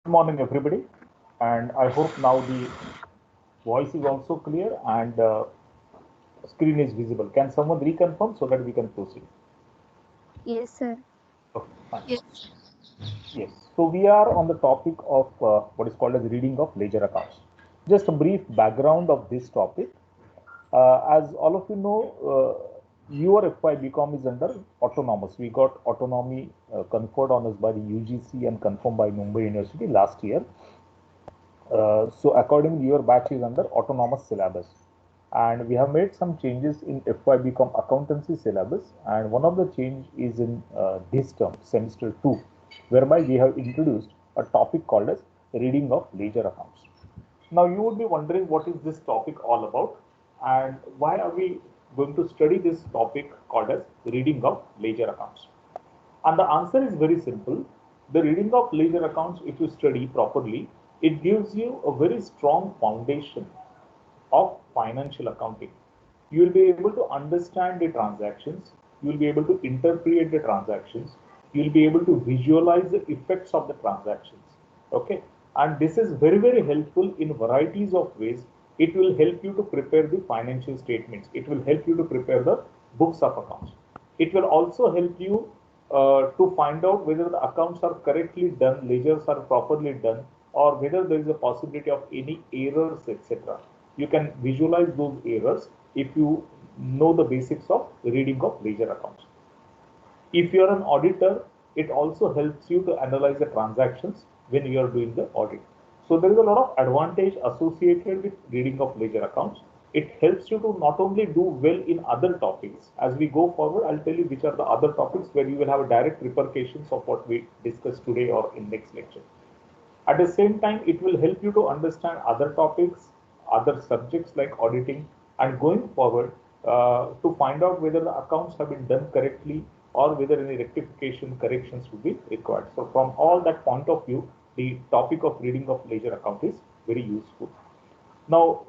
morning, everybody, and I hope now the voice is also clear and screen is visible. Can someone reconfirm so that we can proceed? Yes, sir. Okay, fine. Yes. Yes. So we are on the topic of what is called as reading of ledger accounts. Just a brief background of this topic. As all of you know, your FY BCom is under autonomous. We got autonomy conferred on us by the UGC and confirmed by Mumbai University last year. So accordingly, your batch is under autonomous syllabus. And we have made some changes in FY BCom accountancy syllabus. And one of the change is in this term, semester 2, whereby we have introduced a topic called as reading of ledger accounts. Now you would be wondering what is this topic all about and why are we going to study this topic called as reading of ledger accounts. And the answer is very simple. The reading of ledger accounts, if you study properly, it gives you a very strong foundation of financial accounting. You will be able to understand the transactions. You will be able to interpret the transactions. You will be able to visualize the effects of the transactions. Okay. And this is very, very helpful in varieties of ways. It will help you to prepare the financial statements. It will help you to prepare the books of accounts. It will also help you to find out whether the accounts are correctly done, ledgers are properly done, or whether there is a possibility of any errors, etc. You can visualize those errors if you know the basics of reading of ledger accounts. If you are an auditor, it also helps you to analyze the transactions when you are doing the audit. So there is a lot of advantage associated with reading of ledger accounts. It helps you to not only do well in other topics. As we go forward, I'll tell you which are the other topics where you will have direct repercussions of what we discussed today or in next lecture. At the same time, it will help you to understand other topics, other subjects like auditing, and going forward to find out whether the accounts have been done correctly or whether any rectification corrections would be required. So from all that point of view, the topic of reading of ledger account is very useful. Now,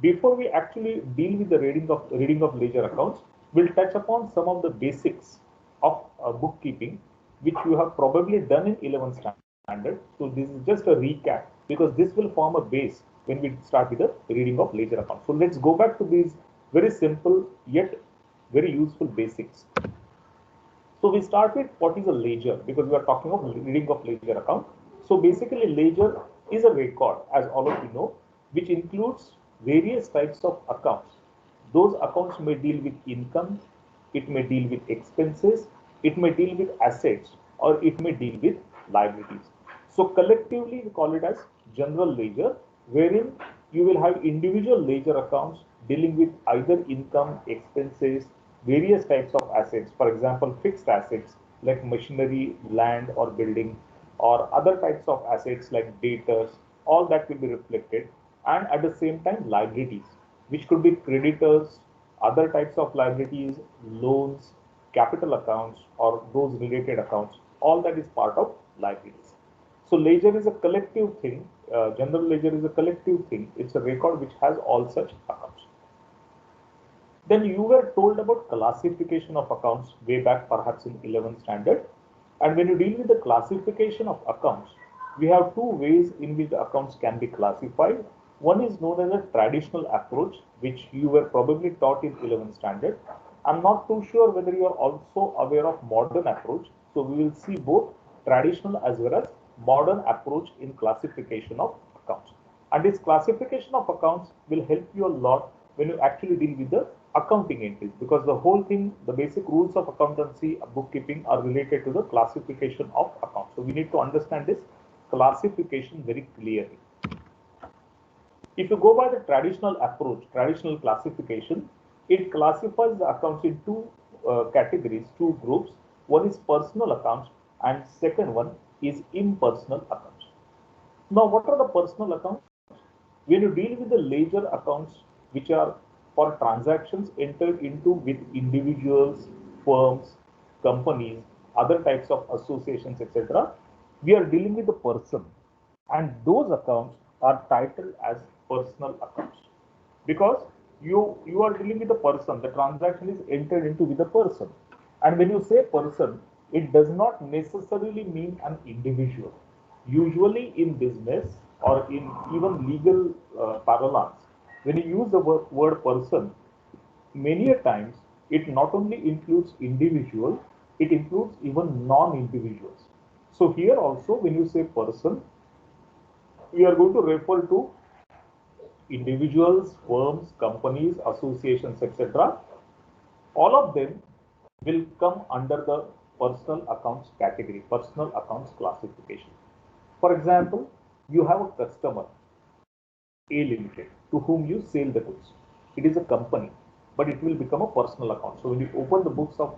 before we actually deal with the reading of ledger accounts, we'll touch upon some of the basics of bookkeeping, which you have probably done in 11th standard. So this is just a recap because this will form a base when we start with the reading of ledger accounts. So let's go back to these very simple yet very useful basics. So we start with what is a ledger because we are talking of reading of ledger account. So basically ledger is a record, as all of you know, which includes various types of accounts. Those accounts may deal with income, it may deal with expenses, it may deal with assets, or it may deal with liabilities. So collectively we call it as general ledger, wherein you will have individual ledger accounts dealing with either income, expenses, various types of assets. For example, fixed assets like machinery, land or building, or other types of assets like debtors, all that will be reflected. And at the same time, liabilities, which could be creditors, other types of liabilities, loans, capital accounts, or those related accounts, all that is part of liabilities. So ledger is a collective thing. General ledger is a collective thing. It's a record which has all such accounts. Then you were told about classification of accounts way back perhaps in 11th standard. And when you deal with the classification of accounts, we have two ways in which the accounts can be classified. One is known as a traditional approach, which you were probably taught in 11th standard. I'm not too sure whether you are also aware of modern approach. So we will see both traditional as well as modern approach in classification of accounts. And this classification of accounts will help you a lot when you actually deal with the accounting entries because the whole thing, the basic rules of accountancy, bookkeeping are related to the classification of accounts. So we need to understand this classification very clearly. If you go by the traditional approach, traditional classification, it classifies the accounts in two categories, two groups. One is personal accounts and second one is impersonal accounts. Now, what are the personal accounts? When you deal with the ledger accounts, which are for transactions entered into with individuals, firms, companies, other types of associations, etc., we are dealing with the person, and those accounts are titled as personal accounts because you are dealing with the person. The transaction is entered into with the person, and when you say person, it does not necessarily mean an individual. Usually in business or in even legal parlance, when you use the word person, many a times it not only includes individual, it includes even non-individuals. So here also when you say person, we are going to refer to individuals, firms, companies, associations, etc. All of them will come under the personal accounts category, personal accounts classification. For example, you have a customer, A Limited, to whom you sell the goods. It is a company, but it will become a personal account. So when you open the books of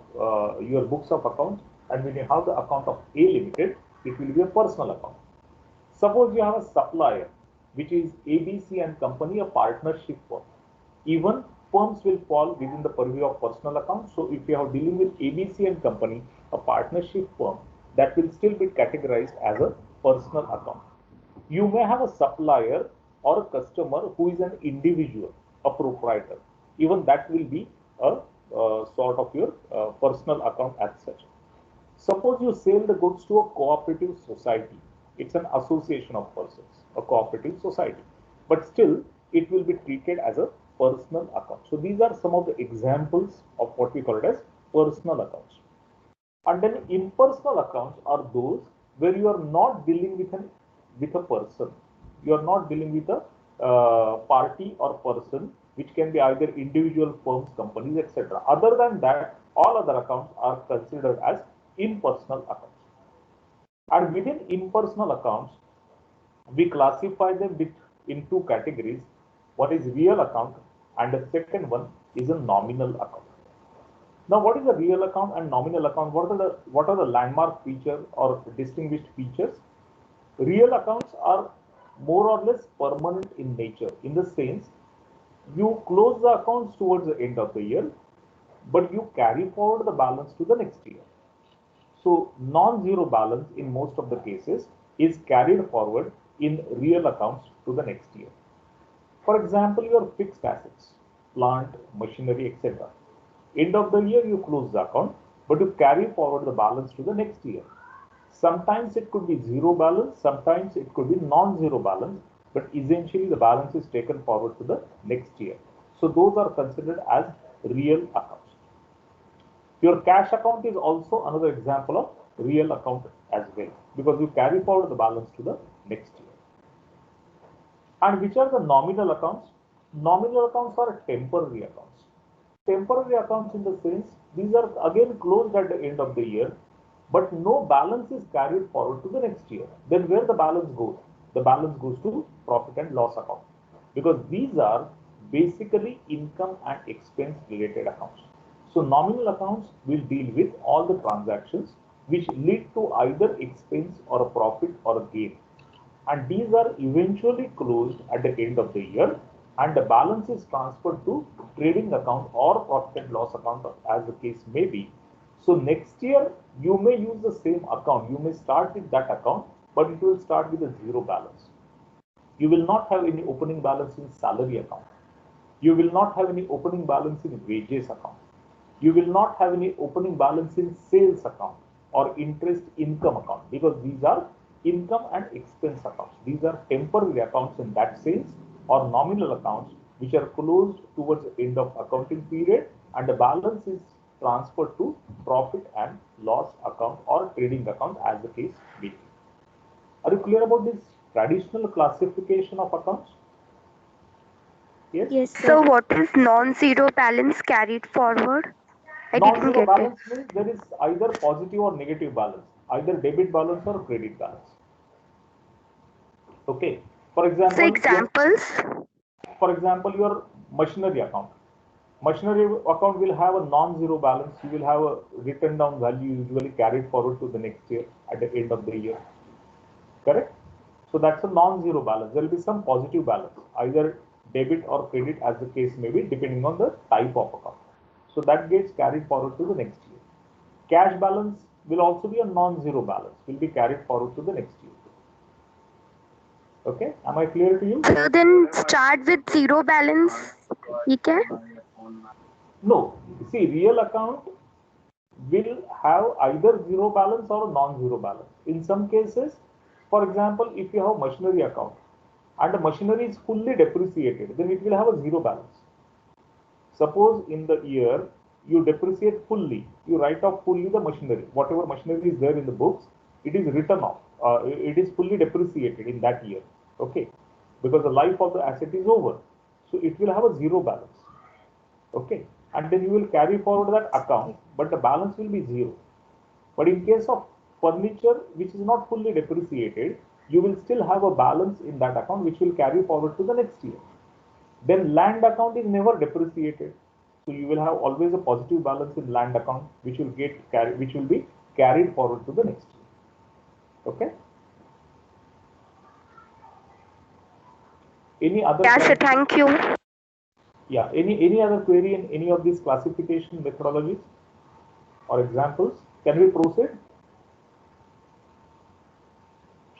your books of accounts, and when you have the account of A Limited, it will be a personal account. Suppose you have a supplier, which is ABC and Company, a partnership firm. Even firms will fall within the purview of personal accounts. So if you are dealing with ABC and Company, a partnership firm, that will still be categorized as a personal account. You may have a supplier or a customer who is an individual, a proprietor. Even that will be a sort of your personal account as such. Suppose you sell the goods to a cooperative society. It's an association of persons, a cooperative society. But still, it will be treated as a personal account. So these are some of the examples of what we call it as personal accounts. And then impersonal accounts are those where you are not dealing with a person. You are not dealing with a party or person, which can be either individual, firms, companies, etc. Other than that, all other accounts are considered as impersonal accounts. And within impersonal accounts, we classify them in two categories. One is real account, and the second one is a nominal account. Now, what is a real account and nominal account? What are the landmark features or distinguished features? Real accounts are more or less permanent in nature, in the sense you close the accounts towards the end of the year, but you carry forward the balance to the next year. So non-zero balance in most of the cases is carried forward in real accounts to the next year. For example, your fixed assets, plant, machinery, etc. End of the year you close the account, but you carry forward the balance to the next year. Sometimes it could be zero balance, sometimes it could be non-zero balance, but essentially the balance is taken forward to the next year. So those are considered as real accounts. Your cash account is also another example of real account as well, because you carry forward the balance to the next year. And which are the nominal accounts? Nominal accounts are temporary accounts. Temporary accounts in the sense, these are again closed at the end of the year, but no balance is carried forward to the next year. Then where the balance goes? The balance goes to profit and loss account, because these are basically income and expense related accounts. So nominal accounts will deal with all the transactions which lead to either expense or a profit or a gain. And these are eventually closed at the end of the year, and the balance is transferred to trading account or profit and loss account as the case may be. So next year you may use the same account, you may start with that account, but it will start with a zero balance. You will not have any opening balance in salary account. You will not have any opening balance in wages account. You will not have any opening balance in sales account or interest income account, because these are income and expense accounts. These are temporary accounts in that sense, or nominal accounts which are closed towards the end of accounting period, and the balance is transferred to profit and loss account or trading account as the case may be. Are you clear about this traditional classification of accounts? Yes? Yes, sir. So what is non-zero balance carried forward? I didn't Non-zero get it. balance means there is either positive or negative balance, either debit balance or credit balance. Okay. For So example, examples? your machinery account. Machinery account will have a non-zero balance. You will have a written down value usually carried forward to the next year at the end of the year. Correct? So that's a non-zero balance. There will be some positive balance, either debit or credit as the case may be, depending on the type of account. So that gets carried forward to the next year. Cash balance will also be a non-zero balance, will be carried forward to the next year. Okay, am I clear to you? So then start with zero balance. ठीक है? No, see, real account will have either zero balance or non-zero balance. In some cases, For example, if you have machinery account and the machinery is fully depreciated, then it will have a zero balance. Suppose in the year you depreciate fully, you write off fully the machinery, whatever machinery is there in the books, it is written off, it is fully depreciated in that year, okay, because the life of the asset is over. So it will have a zero balance, okay, and then you will carry forward that account, but the balance will be zero. But in case of furniture which is not fully depreciated, you will still have a balance in that account which will carry forward to the next year. Then land account is never depreciated, so you will have always a positive balance in land account which will be carried forward to the next year. Okay. Any other? Yeah, sir. Thank you. Yeah. Any other query in any of these classification methodologies or examples? Can we proceed?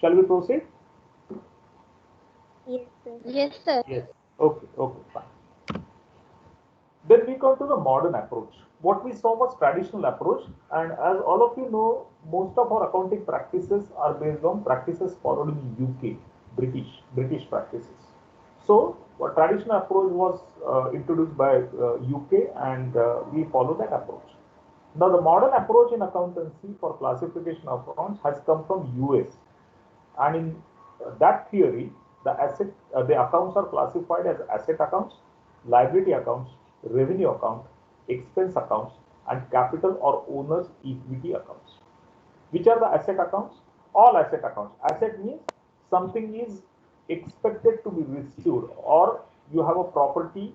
Shall we proceed? Yes, sir. Yes, sir. Yes. Okay. Okay. Fine. Then we come to the modern approach. What we saw was traditional approach, and as all of you know, most of our accounting practices are based on practices followed in UK, British practices. So, what traditional approach was introduced by UK, and we follow that approach. Now, the modern approach in accountancy for classification of accounts has come from US, and in that theory, the accounts are classified as asset accounts, liability accounts, revenue account, expense accounts, and capital or owner's equity accounts. Which are the asset accounts? All asset accounts. Asset means something is expected to be received, or you have a property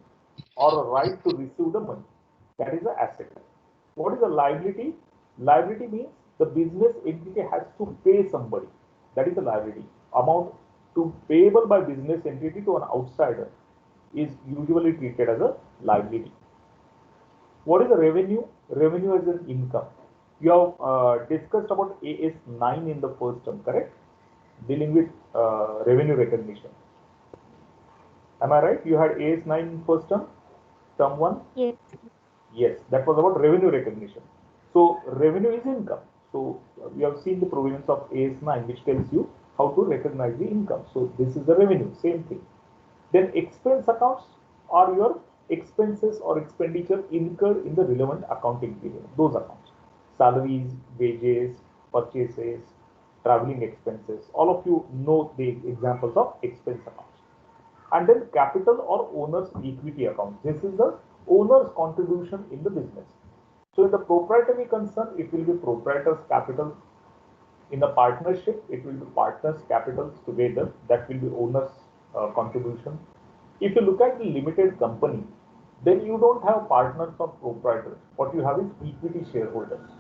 or a right to receive the money. That is the asset. What is the liability? Liability means the business entity has to pay somebody. That is the liability. Amount to payable by business entity to an outsider is usually treated as a liability. What is the revenue? Revenue is an income. You have discussed about AS9 in the first term, correct? Dealing with revenue recognition. Am I right? You had AS9 in first term, term 1? Yes. Yes, that was about revenue recognition. So revenue is income. So we have seen the provisions of AS9 which tells you how to recognize the income. So this is the revenue, same thing. Then expense accounts are your expenses or expenditure incurred in the relevant accounting period. Those accounts, salaries, wages, purchases, traveling expenses. All of you know the examples of expense accounts. And then capital or owner's equity account. This is the owner's contribution in the business. So in the proprietary concern, it will be proprietor's capital. In the partnership, it will be partners' capitals together. That will be owner's contribution. If you look at the limited company, then you don't have partners or proprietors. What you have is equity shareholders.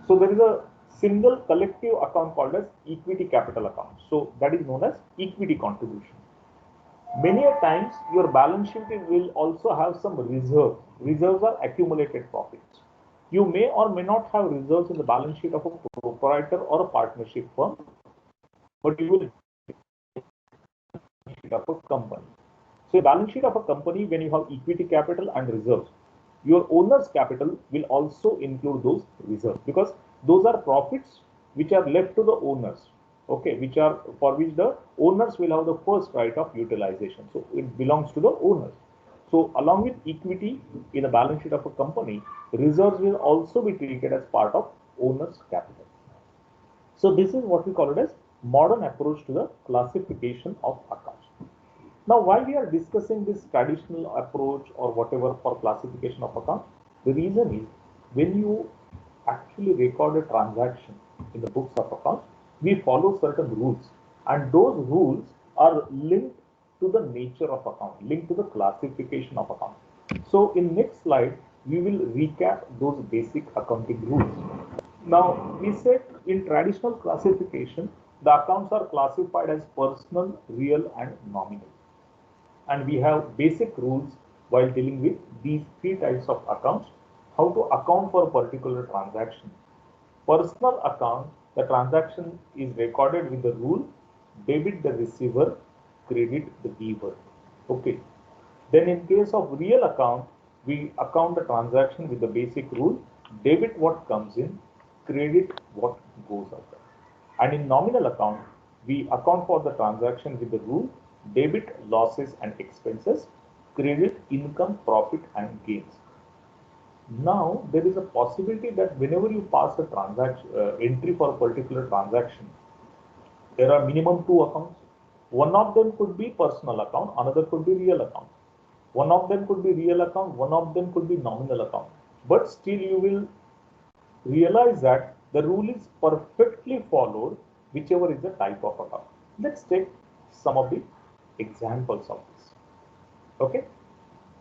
So there is a single collective account called as equity capital account. So that is known as equity contribution. Many a times your balance sheet will also have some reserve. Reserves are accumulated profits. You may or may not have reserves in the balance sheet of a proprietor or a partnership firm, but you will sheet of a company. So a balance sheet of a company, when you have equity capital and reserves, your owner's capital will also include those reserves because those are profits which are left to the owners. Okay, which are for which the owners will have the first right of utilization. So it belongs to the owners. So along with equity in the balance sheet of a company, reserves will also be treated as part of owner's capital. So this is what we call it as modern approach to the classification of accounts. Now, why we are discussing this traditional approach or whatever for classification of accounts, the reason is when you actually record a transaction in the books of accounts, we follow certain rules, and those rules are linked to the nature of account, linked to the classification of account. So in next slide, we will recap those basic accounting rules. Now, we said in traditional classification, the accounts are classified as personal, real, and nominal. And we have basic rules while dealing with these three types of accounts, how to account for a particular transaction. Personal account, the transaction is recorded with the rule debit the receiver, credit the giver. Okay. Then in case of real account, we account the transaction with the basic rule debit what comes in, credit what goes out. And in nominal account, We account for the transaction with the rule debit losses and expenses, credit income, profit and gains. Now there is a possibility that whenever you pass a transaction entry for a particular transaction, there are minimum two accounts. One of them could be personal account, another could be real account. One of them could be real account, one of them could be nominal account. But still you will realize that the rule is perfectly followed whichever is the type of account. Let's take some of the examples of this. Okay.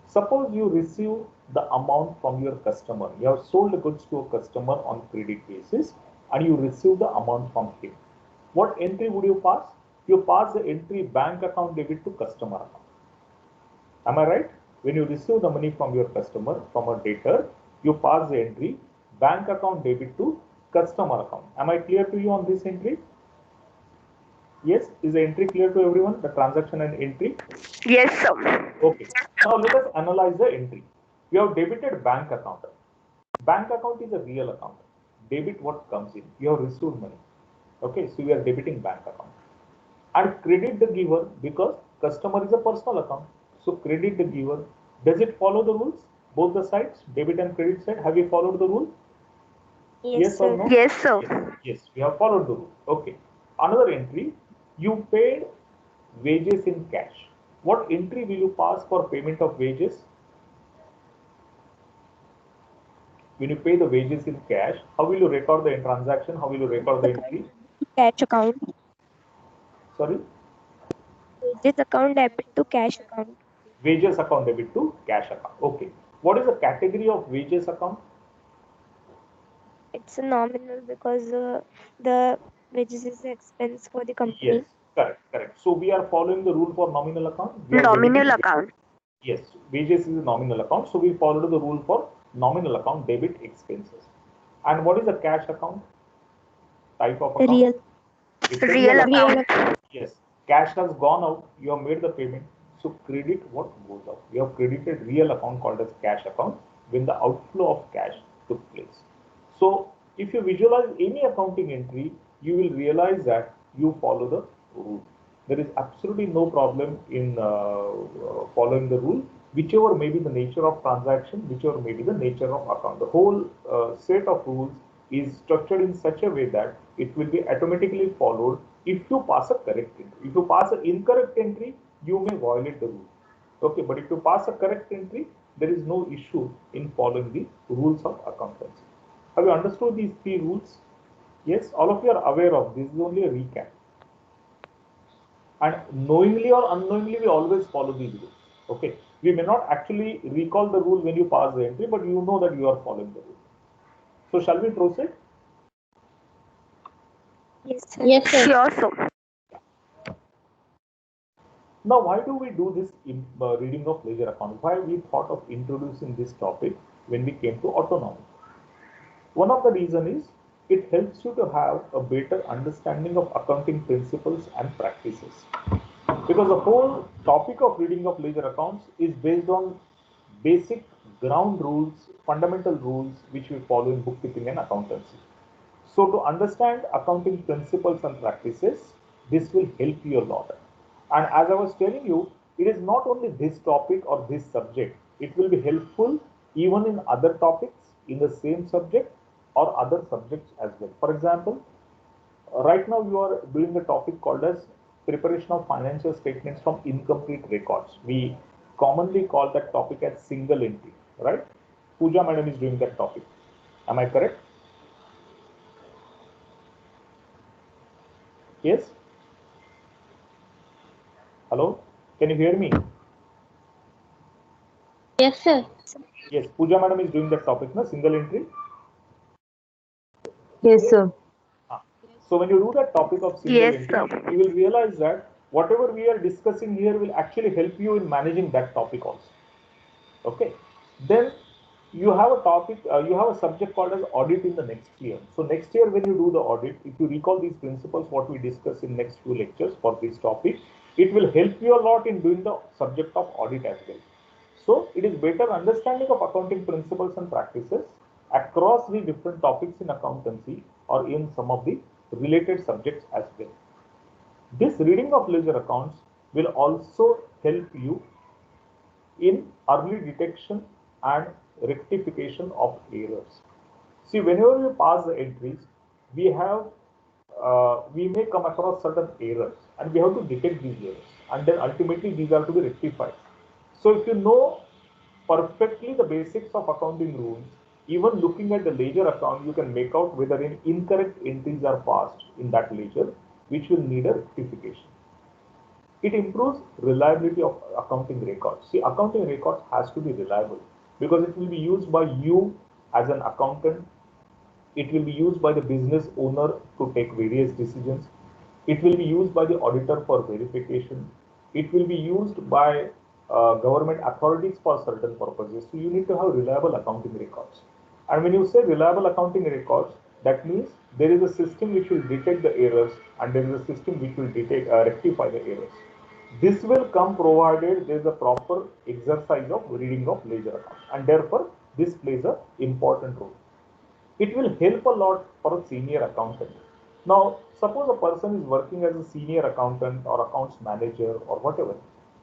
Suppose you receive the amount from your customer. You have sold goods to a customer on credit basis and you receive the amount from him. What entry would you pass? You pass the entry bank account debit to customer account. Am I right? When you receive the money from your customer, from a debtor, you pass the entry bank account debit to customer account. Am I clear to you on this entry? Yes, is the entry clear to everyone? The transaction and entry? Yes, sir. Okay. Now let us analyze the entry. We have debited bank account. Bank account is a real account. Debit what comes in. You have received money. Okay, so we are debiting bank account. And credit the giver because customer is a personal account. So credit the giver. Does it follow the rules? Both the sides, debit and credit side, have you followed the rule? Yes or no? Yes, sir. Yes, we have followed the rule. Okay. Another entry, you paid wages in cash. What entry will you pass for payment of wages? When you pay the wages in cash, how will you record the transaction? How will you record the entry? Cash account. Sorry? Wages account debit to cash account. Wages account debit to cash account. Okay. What is the category of wages account? It's a nominal because the wages is the expense for the company. Yes, correct. So we are following the rule for nominal account. Nominal account. Yes, wages is a nominal account. So we follow the rule for nominal account debit expenses. And what is a cash account? Type of account? Real. It's a Real account. Yes, cash has gone out. You have made the payment. So credit what goes out. You have credited real account called as cash account when the outflow of cash took place. So if you visualize any accounting entry, you will realize that you follow the rule. There is absolutely no problem in following the rule, whichever may be the nature of transaction, whichever may be the nature of account. The whole set of rules is structured in such a way that it will be automatically followed if you pass a correct entry. If you pass an incorrect entry, you may violate the rule. Okay, but if you pass a correct entry, there is no issue in following the rules of accountancy. Have you understood these three rules? Yes, all of you are aware of this. This is only a recap. And knowingly or unknowingly, we always follow these rules. Okay, we may not actually recall the rule when you pass the entry, but you know that you are following the rule. So, shall we proceed? Yes, sir. Yes, sir. Sure, sir. Now, why do we do this reading of ledger account? Why we thought of introducing this topic when we came to autonomy? One of the reason is it helps you to have a better understanding of accounting principles and practices. Because the whole topic of reading of ledger accounts is based on basic ground rules, fundamental rules which we follow in bookkeeping and accountancy. So to understand accounting principles and practices, this will help you a lot. And as I was telling you, it is not only this topic or this subject, it will be helpful even in other topics in the same subject or other subjects as well. For example, right now you are doing a topic called as preparation of financial statements from incomplete records. We commonly call that topic as single entry, right? Pooja madam is doing that topic. Am I correct? Yes? Hello? Can you hear me? Yes, sir. Yes, Pooja madam is doing that topic, na single entry. Yes, sir. So when you do that topic of single Yes, entry, sir. you will realize that whatever we are discussing here will actually help you in managing that topic also. Okay. Then you have a topic, you have a subject called as audit in the next year. So next year when you do the audit, if you recall these principles, what we discuss in next few lectures for this topic, it will help you a lot in doing the subject of audit as well. So it is better understanding of accounting principles and practices across the different topics in accountancy or in some of the related subjects as well. This reading of ledger accounts will also help you in early detection and rectification of errors. See, whenever we pass the entries, we may come across certain errors, and we have to detect these errors, and then ultimately these are to be rectified. So if you know perfectly the basics of accounting rules, even looking at the ledger account, you can make out whether any incorrect entries are passed in that ledger, which will need a rectification. It improves reliability of accounting records. See, accounting records has to be reliable because it will be used by you as an accountant. It will be used by the business owner to take various decisions. It will be used by the auditor for verification. It will be used by government authorities for certain purposes. So you need to have reliable accounting records. And when you say reliable accounting records, that means there is a system which will detect the errors and there is a system which will rectify the errors. This will come provided there is a proper exercise of reading of ledger accounts, and therefore this plays an important role. It will help a lot for a senior accountant. Now, suppose a person is working as a senior accountant or accounts manager or whatever.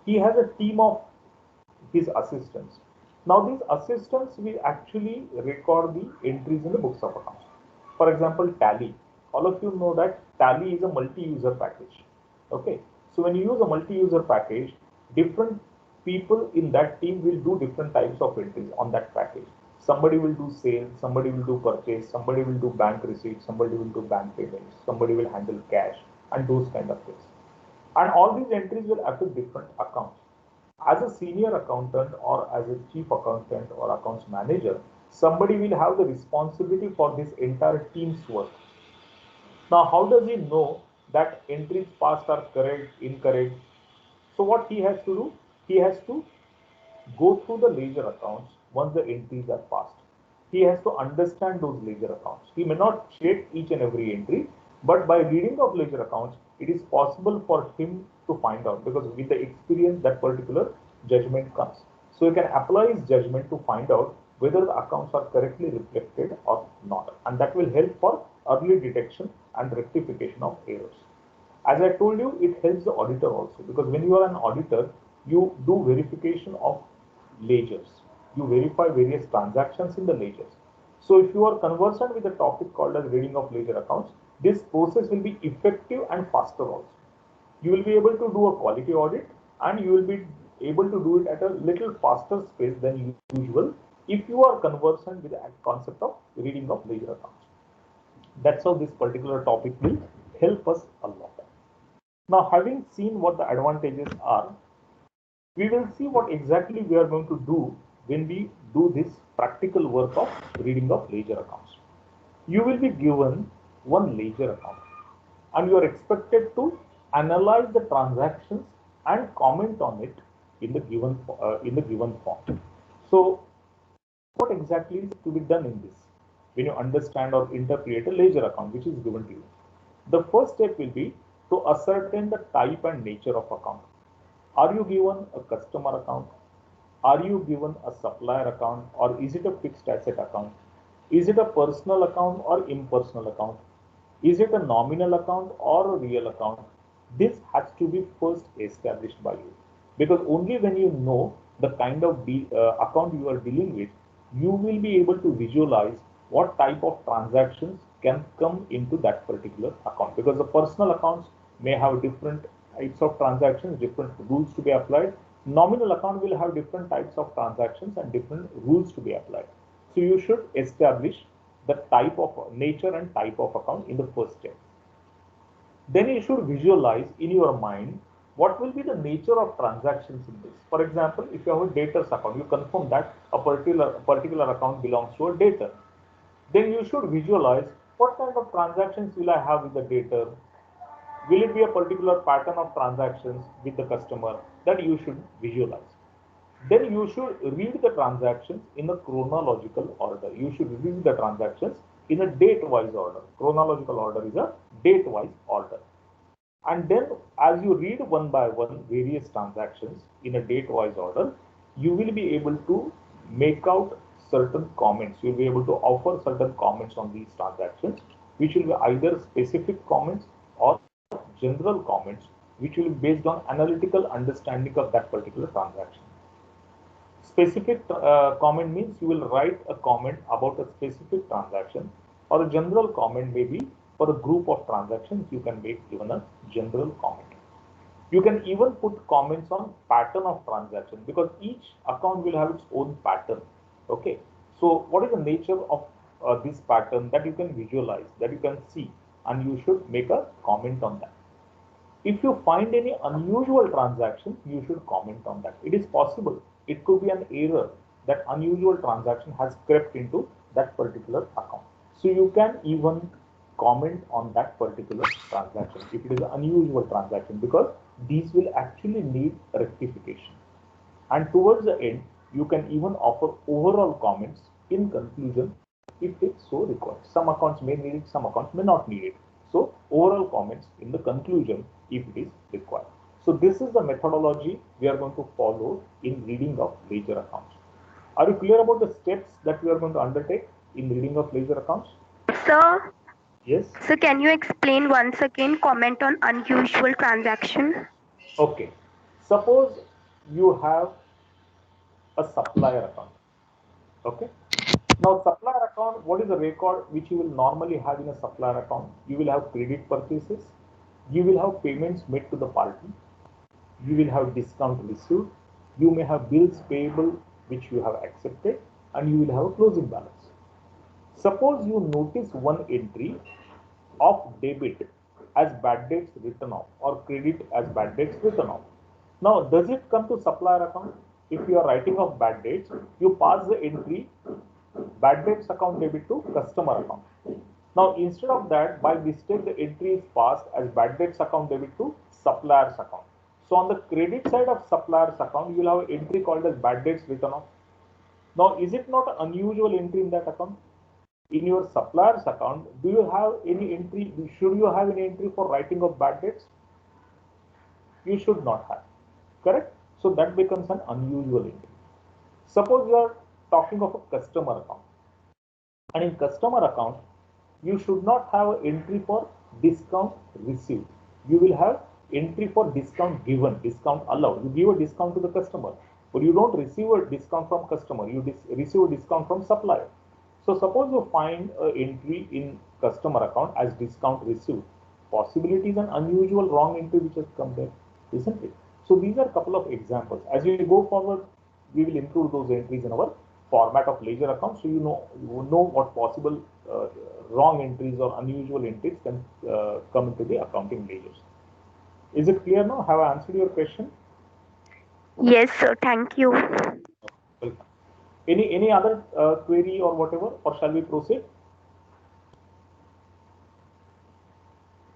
He has a team of his assistants. Now, these assistants will actually record the entries in the books of accounts. For example, Tally. All of you know that Tally is a multi-user package. Okay. So when you use a multi-user package, different people in that team will do different types of entries on that package. Somebody will do sales, somebody will do purchase, somebody will do bank receipts, somebody will do bank payments, somebody will handle cash and those kind of things. And all these entries will affect different accounts. As a senior accountant or as a chief accountant or accounts manager, somebody will have the responsibility for this entire team's work. Now, how does he know that entries passed are correct, incorrect? So what he has to do? He has to go through the ledger accounts once the entries are passed. He has to understand those ledger accounts. He may not check each and every entry, but by reading of ledger accounts, it is possible for him to find out, because with the experience that particular judgment comes. So he can apply his judgment to find out whether the accounts are correctly reflected or not, and that will help for early detection and rectification of errors. As I told you, it helps the auditor also, because when you are an auditor, you do verification of ledgers. You verify various transactions in the ledgers. So if you are conversant with the topic called as reading of ledger accounts, this process will be effective and faster also. You will be able to do a quality audit and you will be able to do it at a little faster pace than usual if you are conversant with the concept of reading of ledger accounts. That's how this particular topic will help us a lot. Now, having seen what the advantages are, we will see what exactly we are going to do when we do this practical work of reading of ledger accounts. You will be given one ledger account and you are expected to analyze the transactions and comment on it in the given form. So, what exactly is to be done in this when you understand or interpret a ledger account which is given to you? The first step will be to ascertain the type and nature of account. Are you given a customer account? Are you given a supplier account, or is it a fixed asset account? Is it a personal account or impersonal account? Is it a nominal account or a real account? This has to be first established by you, because only when you know the kind of account you are dealing with, you will be able to visualize what type of transactions can come into that particular account, because the personal accounts may have different types of transactions, different rules to be applied. Nominal account will have different types of transactions and different rules to be applied. So you should establish the type of nature and type of account in the first step. Then you should visualize in your mind what will be the nature of transactions in this. For example, if you have a debtors account, you confirm that a particular account belongs to a debtor. Then you should visualize what kind of transactions will I have with the debtor. Will it be a particular pattern of transactions with the customer? That you should visualize. Then you should read the transactions in a chronological order. You should read the transactions in a date-wise order. Chronological order is a date-wise order. And then as you read one by one various transactions in a date-wise order, you will be able to make out certain comments. You'll be able to offer certain comments on these transactions, which will be either specific comments or general comments which will be based on analytical understanding of that particular transaction. Specific comment means you will write a comment about a specific transaction, or a general comment may be for a group of transactions. You can make even a general comment. You can even put comments on pattern of transaction, because each account will have its own pattern. Okay, so what is the nature of this pattern that you can visualize, that you can see, and you should make a comment on that. If you find any unusual transaction, you should comment on that. It is possible. It could be an error that unusual transaction has crept into that particular account. So you can even comment on that particular transaction if it is an unusual transaction, because these will actually need rectification. And towards the end, you can even offer overall comments in conclusion if it so requires. Some accounts may need it, some accounts may not need it. So overall comments in the conclusion if it is required. So this is the methodology we are going to follow in reading of ledger accounts. Are you clear about the steps that we are going to undertake in reading of ledger accounts? Sir, Yes. so can you explain once again comment on unusual transaction? Okay. Suppose you have a supplier account. Okay. Now, supplier account, what is the record which you will normally have in a supplier account? You will have credit purchases, you will have payments made to the party, you will have discount received, you may have bills payable which you have accepted, and you will have a closing balance. Suppose you notice one entry of debit as bad debts written off, or credit as bad debts written off. Now, does it come to supplier account? If you are writing off bad debts, you pass the entry bad debts account debit to customer account. Now, instead of that, by mistake, the entry is passed as bad debts account debit to supplier's account. So, on the credit side of supplier's account, you will have an entry called as bad debts written off. Now, is it not an unusual entry in that account? In your supplier's account, do you have any entry? Should you have any entry for writing of bad debts? You should not have. Correct? So, that becomes an unusual entry. Suppose you are talking of a customer account, and in customer account you should not have an entry for discount received. You will have entry for discount given, discount allowed. You give a discount to the customer, but you don't receive a discount from customer. You receive a discount from supplier. So suppose you find an entry in customer account as discount received. Possibility is an unusual wrong entry which has come there, isn't it? So these are a couple of examples. As we go forward, we will include those entries in our format of ledger account, so you know what possible wrong entries or unusual entries can come into the accounting ledgers. Is it clear now? Have I answered your question? Yes, sir. Thank you. Welcome. Any other query or whatever, or shall we proceed?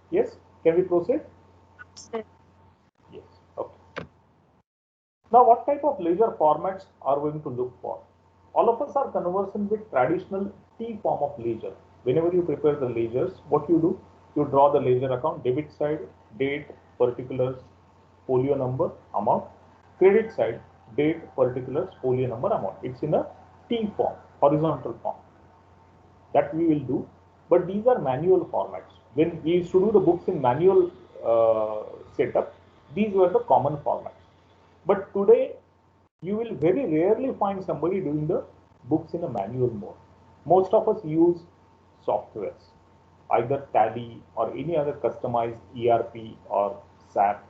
Yes, can we proceed? Yes. Okay. Now, what type of ledger formats are we going to look for? All of us are conversant with traditional T form of ledger. Whenever you prepare the ledgers, what you do? You draw the ledger account, debit side, date, particulars, folio number, amount. Credit side, date, particulars, folio number, amount. It's in a T form, horizontal form. That we will do, but these are manual formats. When we used to do the books in manual setup, these were the common formats. But today, you will very rarely find somebody doing the books in a manual mode. Most of us use softwares, either Tally or any other customized ERP or SAP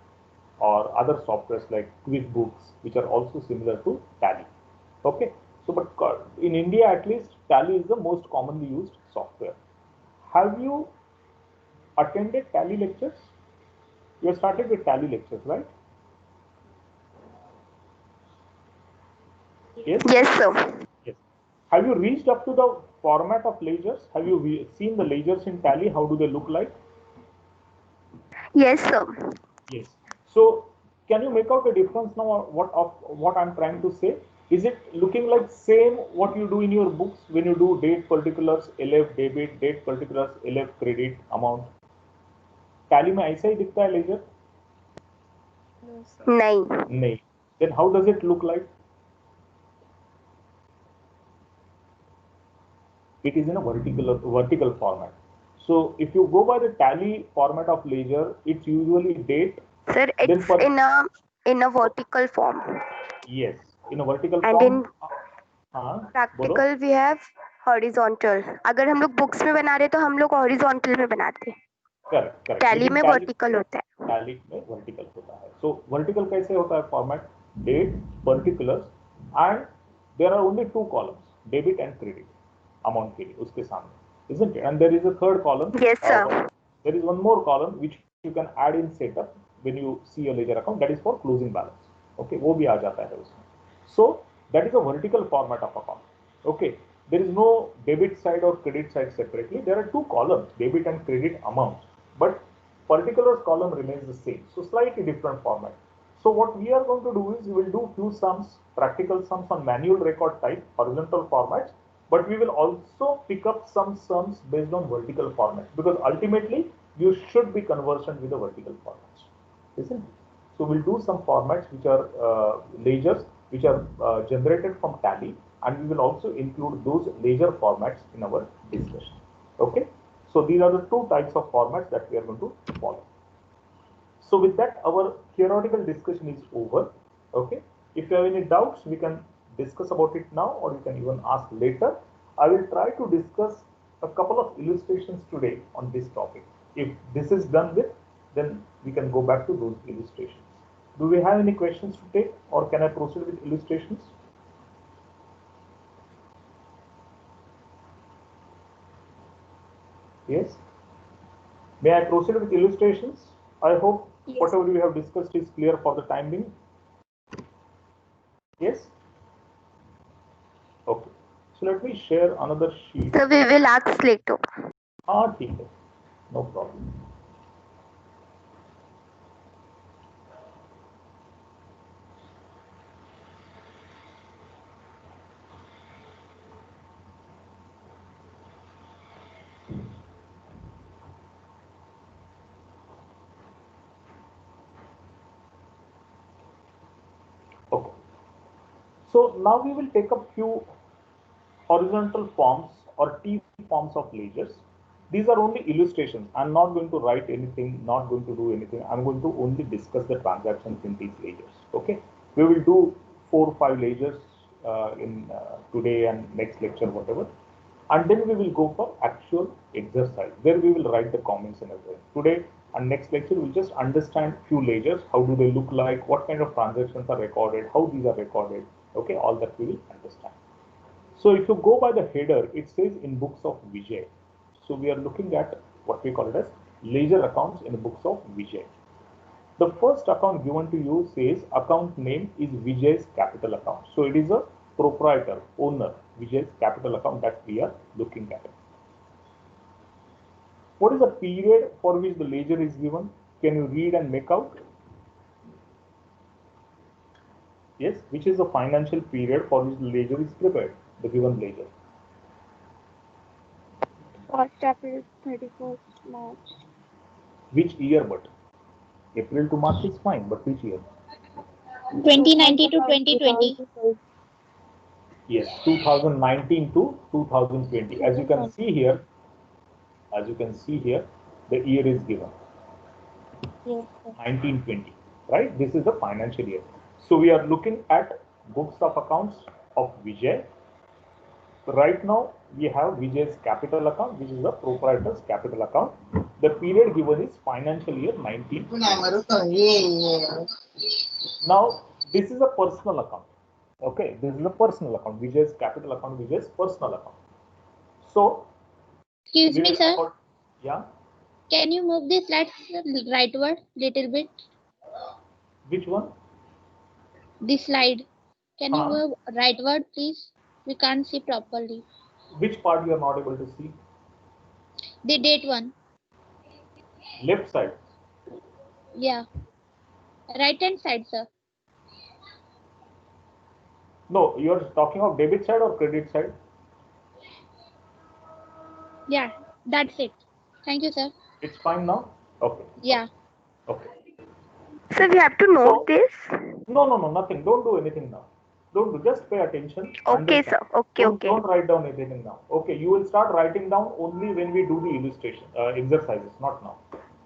or other softwares like QuickBooks, which are also similar to Tally. Okay, so but in India at least, Tally is the most commonly used software. Have you attended Tally lectures? You have started with Tally lectures, right? Yes? Yes, sir. Yes. Have you reached up to the format of ledgers? Have you seen the ledgers in Tally? How do they look like? Yes, sir. Yes. So can you make out the difference now? What I'm trying to say? Is it looking like same what you do in your books when you do date particulars, LF debit, date particulars, LF credit amount? Tally में ऐसा ही दिखता है ledger? No, sir. नहीं. नहीं. Then how does it look like? It is in a vertical format. So if you go by the tally format of ledger, it's usually date. Sir, it's in a vertical form. Yes, in a vertical And form. in practical we have horizontal. अगर हम लोग books में बना रहे तो हम लोग horizontal में बनाते हैं. Correct, correct. Tally में vertical होता है. Tally में vertical होता है. So vertical कैसे होता है format? Date, particulars, and there are only two columns, debit and credit amount के लिए उसके सामने, isn't it? And there is a third column. Yes, sir. There is one more column which you can add in setup when you see a ledger account, that is for closing balance. Okay, वो भी आ जाता है उसमें. So that is a vertical format of account. Okay, there is no debit side or credit side separately. There are two columns, debit and credit amounts, but particulars column remains the same. So slightly different format. So what we are going to do is we will do few sums, practical sums on manual record type, horizontal formats, but we will also pick up some sums based on vertical format, because ultimately you should be conversant with the vertical formats, isn't it? So we'll do some formats which are ledgers which are generated from tally, and we will also include those ledger formats in our discussion. Okay, so these are the two types of formats that we are going to follow. So with that, our theoretical discussion is over. Okay, if you have any doubts, we can discuss about it now, or you can even ask later. I will try to discuss a couple of illustrations today on this topic. If this is done with, then we can go back to those illustrations. Do we have any questions to take, or can I proceed with illustrations? Yes. May I proceed with illustrations? I hope whatever we have discussed is clear for the time being. Yes? Okay. So let me share another sheet. So we will ask later. ठीक है. No problem. Okay. So now we will take up few horizontal forms or T forms of ledgers. These are only illustrations. I'm not going to write anything, not going to do anything. I'm going to only discuss the transactions in these ledgers. Okay. We will do 4 or 5 ledgers in today and next lecture, whatever. And then we will go for actual exercise where we will write the comments and everything. Today and next lecture, we'll just understand few ledgers. How do they look like? What kind of transactions are recorded? How these are recorded? Okay. All that we will understand. So if you go by the header, it says in books of Vijay. So we are looking at what we call it as ledger accounts in the books of Vijay. The first account given to you says account name is Vijay's capital account. So it is a proprietor, owner, Vijay's capital account that we are looking at. What is the period for which the ledger is given? Can you read and make out? Yes, which is the financial period for which the ledger is prepared, the given ledger. 1st April, 31st March. Which year but? April to March is fine, but which year? 2019 to 2020. Yes, 2019 to 2020. As you can see here, the year is given. Yes, 1920, right? This is the financial year. So we are looking at books of accounts of Vijay. Right now we have Vijay's capital account, which is the proprietor's capital account. The period given is financial year 1920. Now this is a personal account. Okay, this is a personal account. Vijay's capital account, Vijay's personal account. So, excuse me, sir. Yeah. Can you move the slides rightward little bit? Which one? This slide. Can you move rightward, please? We can't see properly. Which part you are not able to see? The date one. Left side. Yeah. Right hand side, sir. No, you are talking of debit side or credit side? Yeah, that's it. Thank you, sir. It's fine now? Okay. Yeah. Okay. So we have to note this? No, nothing. Don't do anything now. Don't do, just pay attention. Okay, sir. Okay, Don't write down anything now. Okay, you will start writing down only when we do the illustration exercises, not now.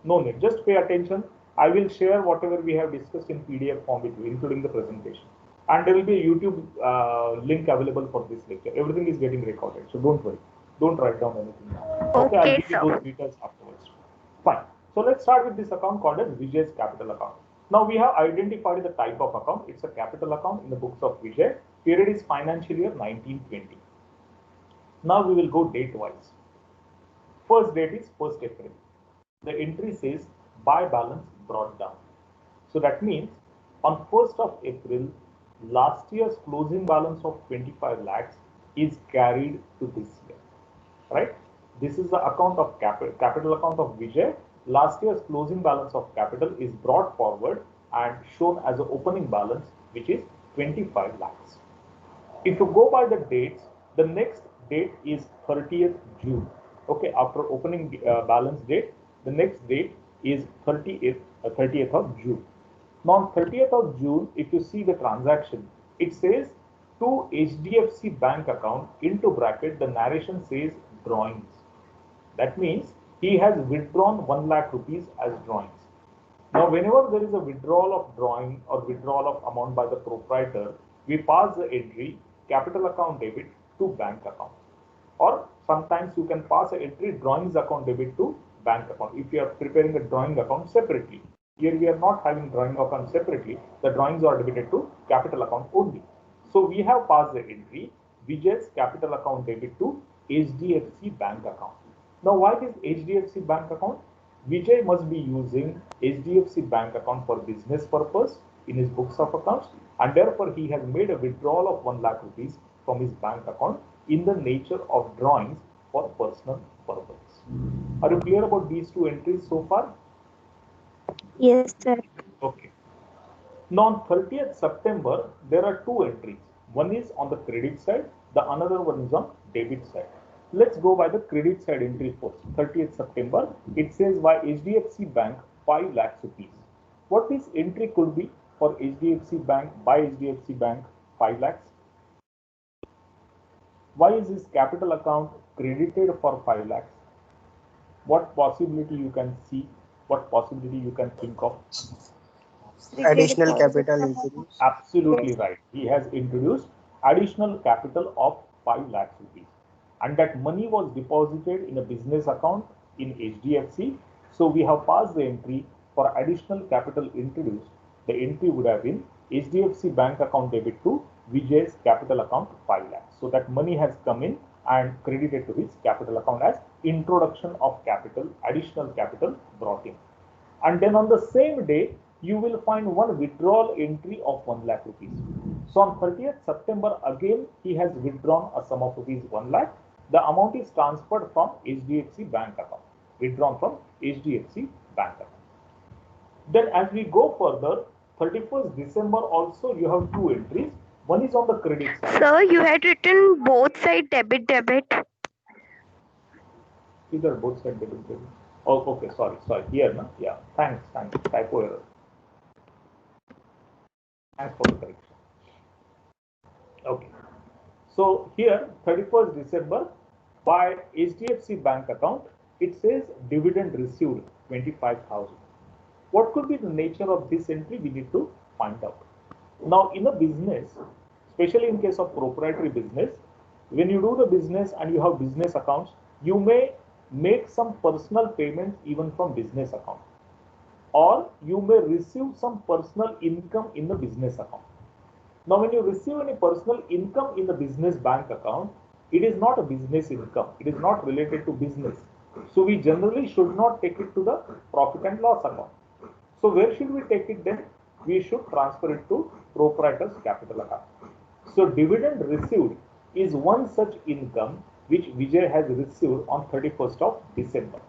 No need. Just pay attention. I will share whatever we have discussed in PDF form with you, including the presentation. And there will be a YouTube link available for this lecture. Everything is getting recorded, so don't worry. Don't write down anything now. Okay, I'll give you those details afterwards. Fine. So let's start with this account called as Vijay's capital account. Now we have identified the type of account. It's a capital account in the books of Vijay. Period is financial year 1920. Now we will go date wise. First date is 1st April. The entry says buy balance brought down. So that means on 1st of April, last year's closing balance of 25 lakhs is carried to this year, right? This is the account of capital account of Vijay. Last year's closing balance of capital is brought forward and shown as an opening balance, which is 25 lakhs. If you go by the dates, the next date is 30th June. Okay, after opening balance date, the next date is 30th of June. Now on 30th of June, if you see the transaction, it says to HDFC bank account, into bracket, the narration says drawings. That means he has withdrawn 1 lakh rupees as drawings. Now, whenever there is a withdrawal of drawing or withdrawal of amount by the proprietor, we pass the entry capital account debit to bank account. Or sometimes you can pass an entry drawings account debit to bank account if you are preparing a drawing account separately. Here we are not having drawing account separately. The drawings are debited to capital account only. So we have passed the entry Vijay's capital account debit to HDFC bank account. Now, why this HDFC bank account? Vijay must be using HDFC bank account for business purpose in his books of accounts, and therefore he has made a withdrawal of 1 lakh rupees from his bank account in the nature of drawings for personal purpose. Are you clear about these two entries so far? Yes, sir. Okay. Now on 30th September, there are two entries. One is on the credit side, the another one is on debit side. Let's go by the credit side entry first. 30th September, it says by HDFC Bank 5 lakhs rupees. What this entry could be for HDFC Bank, by HDFC Bank 5 lakhs? Why is this capital account credited for 5 lakhs? What possibility you can see? What possibility you can think of? Additional capital introduced. Absolutely right. He has introduced additional capital of 5 lakhs rupees. And that money was deposited in a business account in HDFC. So we have passed the entry for additional capital introduced. The entry would have been HDFC bank account debit to Vijay's capital account 5 lakhs. So that money has come in and credited to his capital account as introduction of capital, additional capital brought in. And then on the same day, you will find one withdrawal entry of 1 lakh rupees. So on 30th September, again, he has withdrawn a sum of rupees 1 lakh. The amount is transferred from HDFC bank account, withdrawn from HDFC bank account. Then as we go further, 31st December also you have two entries. One is on the credit side. Sir, you had written both side debit. Either both side debit. Oh, okay, sorry, here, no? Yeah, thanks, typo error. Thanks for the correction. Okay, so here 31st December, by HDFC bank account, it says dividend received 25,000. What could be the nature of this entry? We need to find out. Now, in a business, especially in case of proprietary business, when you do the business and you have business accounts, you may make some personal payments even from business account, or you may receive some personal income in the business account. Now, when you receive any personal income in the business bank account, it is not a business income. It is not related to business. So we generally should not take it to the profit and loss account. So where should we take it then? We should transfer it to proprietor's capital account. So dividend received is one such income which Vijay has received on 31st of December.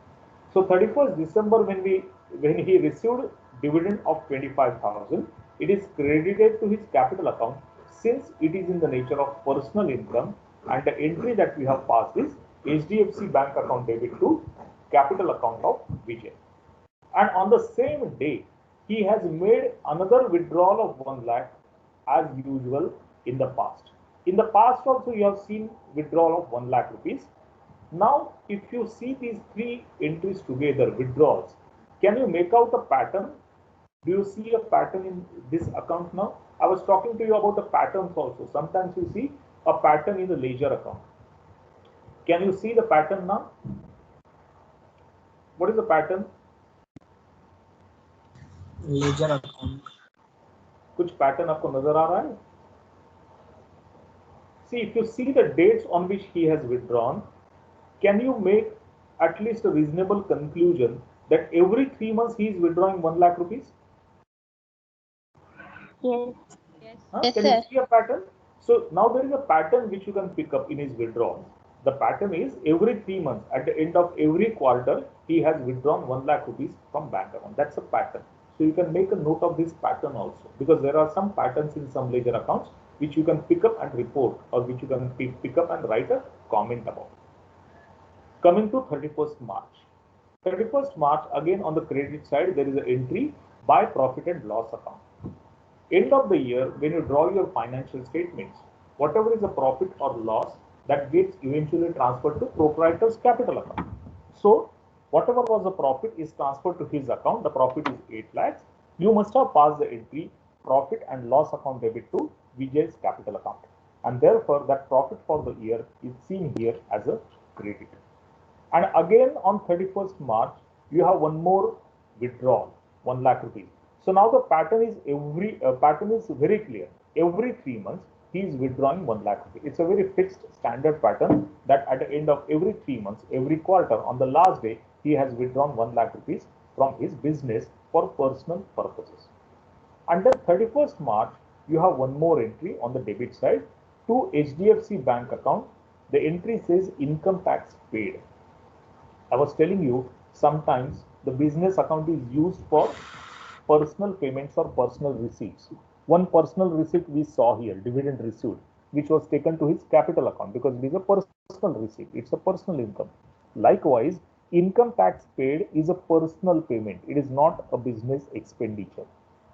So 31st December, when he received dividend of 25,000, it is credited to his capital account since it is in the nature of personal income, and the entry that we have passed is HDFC bank account debit to capital account of Vijay. And on the same day, he has made another withdrawal of 1 lakh as usual in the past. In the past also you have seen withdrawal of 1 lakh rupees. Now, if you see these three entries together, withdrawals, can you make out a pattern? Do you see a pattern in this account now? I was talking to you about the patterns also. Sometimes you see a pattern in the ledger account. Can you see the pattern now? What is the pattern? Ledger account. कुछ pattern आपको नजर आ रहा है? See, if you see the dates on which he has withdrawn, can you make at least a reasonable conclusion that every 3 months he is withdrawing 1 lakh rupees? Yes. Yes, Can you see a pattern? So now there is a pattern which you can pick up in his withdrawals. The pattern is every 3 months, at the end of every quarter, he has withdrawn 1 lakh rupees from bank account. That's a pattern. So you can make a note of this pattern also, because there are some patterns in some ledger accounts which you can pick up and report, or which you can pick up and write a comment about. Coming to 31st March. 31st March, again on the credit side, there is an entry by profit and loss account. End of the year, when you draw your financial statements, whatever is the profit or loss, that gets eventually transferred to proprietor's capital account. So, whatever was the profit is transferred to his account. The profit is 8 lakhs. You must have passed the entry profit and loss account debit to Vijay's capital account. And therefore, that profit for the year is seen here as a credit. And again on 31st March, you have one more withdrawal, 1 lakh rupees. So now the pattern is very clear. Every 3 months, he is withdrawing 1 lakh rupees. It's a very fixed standard pattern that at the end of every 3 months, every quarter, on the last day, he has withdrawn 1 lakh rupees from his business for personal purposes. Under 31st March, you have one more entry on the debit side to HDFC bank account. The entry says income tax paid. I was telling you, sometimes the business account is used for personal payments or personal receipts. One personal receipt we saw here, dividend received, which was taken to his capital account because it is a personal receipt. It's a personal income. Likewise, income tax paid is a personal payment. It is not a business expenditure.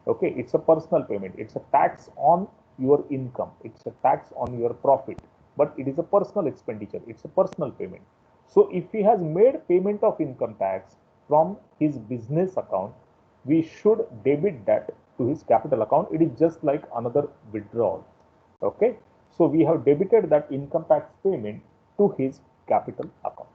Okay, it's a personal payment. It's a tax on your income. It's a tax on your profit, but it is a personal expenditure. It's a personal payment. So if he has made payment of income tax from his business account, we should debit that to his capital account. It is just like another withdrawal. Okay. So we have debited that income tax payment to his capital account.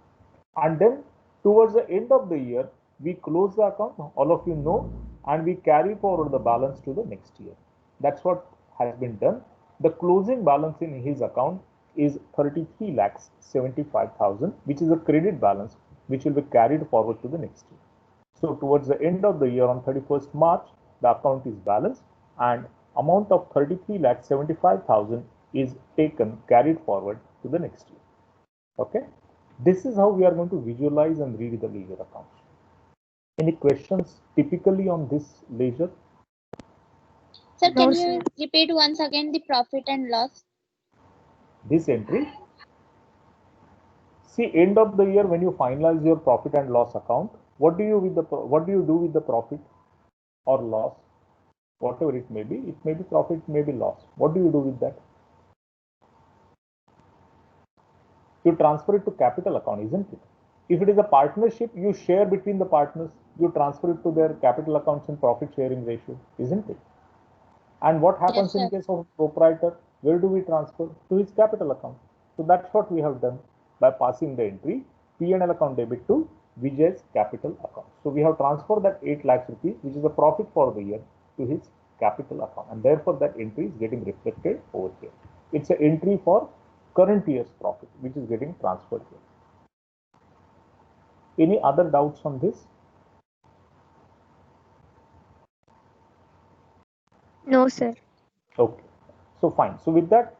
And then towards the end of the year, we close the account, all of you know, and we carry forward the balance to the next year. That's what has been done. The closing balance in his account is 33 lakhs 75,000, which is a credit balance which will be carried forward to the next year. So towards the end of the year on 31st March, the account is balanced and amount of 33 lakhs 75,000 is taken, carried forward to the next year. Okay. This is how we are going to visualize and read the ledger accounts. Any questions typically on this ledger? Sir, can you repeat once again the profit and loss? This entry. See, end of the year when you finalize your profit and loss account, what do you do with the profit or loss? Whatever it may be profit, it may be loss. What do you do with that? You transfer it to capital account, isn't it? If it is a partnership, you share between the partners, you transfer it to their capital accounts in profit sharing ratio, isn't it? And what happens in case of proprietor? Where do we transfer? To his capital account. So that's what we have done by passing the entry P&L account debit to Vijay's capital account. So we have transferred that 8 lakhs rupees, which is the profit for the year, to his capital account, and therefore that entry is getting reflected over here. It's an entry for current year's profit, which is getting transferred here. Any other doubts on this? No, sir. Okay. So fine. So with that,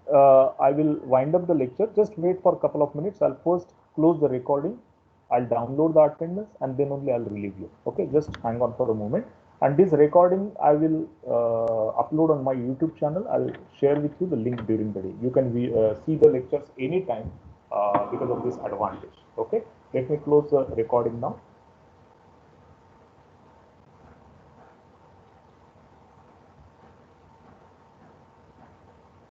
I will wind up the lecture. Just wait for a couple of minutes. I'll first close the recording. I'll download the attendance and then only I'll relieve you. Okay. Just hang on for a moment. And this recording I will upload on my YouTube channel. I'll share with you the link during the day. You can see the lectures anytime because of this advantage. Okay. Let me close the recording now.